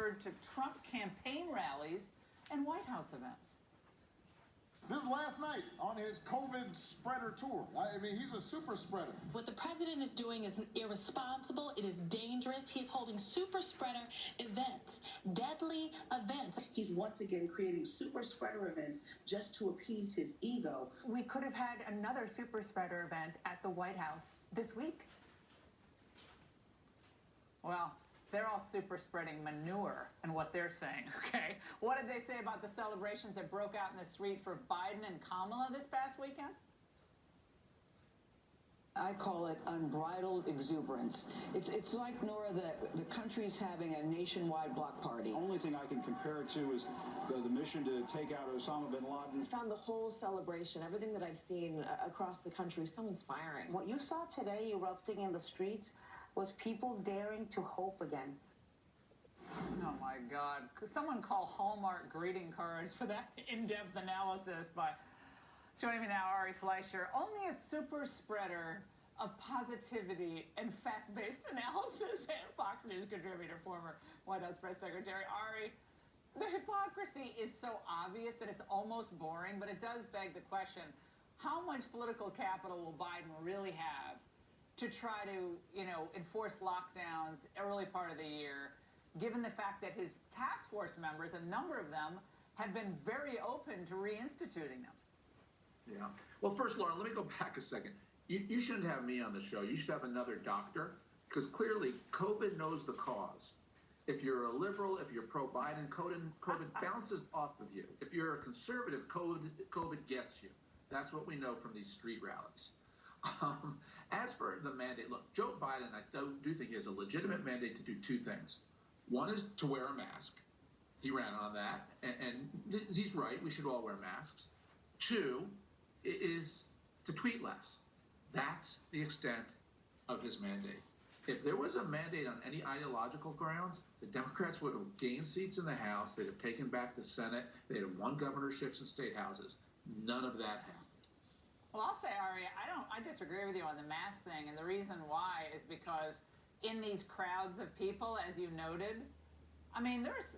referred to Trump campaign rallies and White House events. This is last night on his COVID spreader tour. I mean, he's a super spreader. What the president is doing is irresponsible. It is dangerous. He is holding super spreader events, deadly events. He's once again creating super spreader events just to appease his ego. We could have had another super spreader event at the White House this week. Well, they're all super spreading manure and what they're saying, okay? What did they say about the celebrations that broke out in the street for Biden and Kamala this past weekend? I call it unbridled exuberance. It's like, Nora, the country's having a nationwide block party. The only thing I can compare it to is the mission to take out Osama bin Laden. I found the whole celebration, everything that I've seen across the country, so inspiring. What you saw today erupting in the streets was people daring to hope again. Oh my God. Could someone call Hallmark greeting cards for that in-depth analysis by joining me now, Ari Fleischer. Only a super spreader of positivity and fact-based analysis and Fox News contributor, former White House press secretary. Ari, the hypocrisy is so obvious that it's almost boring, but it does beg the question, how much political capital will Biden really have to try to, enforce lockdowns early part of the year, given the fact that his task force members, a number of them, have been very open to reinstituting them? Yeah. Well, first, Laura, let me go back a second. You shouldn't have me on the show. You should have another doctor, because clearly COVID knows the cause. If you're a liberal, if you're pro-Biden, COVID bounces off of you. If you're a conservative, COVID gets you. That's what we know from these street rallies. As for the mandate, look, Joe Biden, I do think he has a legitimate mandate to do two things. One is to wear a mask. He ran on that, and he's right. We should all wear masks. Two is to tweet less. That's the extent of his mandate. If there was a mandate on any ideological grounds, the Democrats would have gained seats in the House. They'd have taken back the Senate. They'd have won governorships and state houses. None of that happened. Well, I'll say, Ari, I disagree with you on the mask thing, and the reason why is because in these crowds of people, as you noted, I mean, there's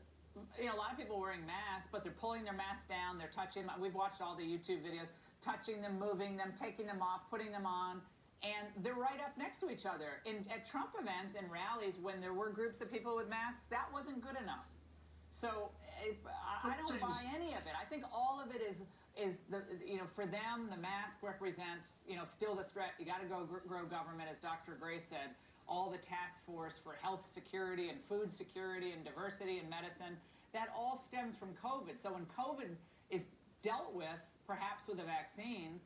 a lot of people wearing masks, but they're pulling their masks down, they're touching them. We've watched all the YouTube videos, touching them, moving them, taking them off, putting them on, and they're right up next to each other. At Trump events and rallies, when there were groups of people with masks, that wasn't good enough. So I don't buy any of it. I think all of it is for them, the mask represents, still the threat. You got to grow government, as Dr. Gray said. All the task force for health security and food security and diversity in medicine, that all stems from COVID. So when COVID is dealt with, perhaps with a vaccine,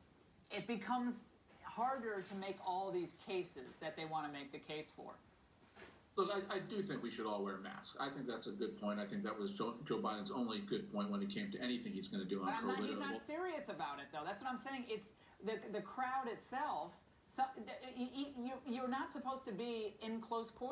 it becomes harder to make all these cases that they want to make the case for. Look, I do think we should all wear masks. I think that's a good point. I think that was Joe Biden's only good point when it came to anything he's going to do on COVID. He's not serious about it, though. That's what I'm saying. It's the crowd itself. So, you're not supposed to be in close quarters.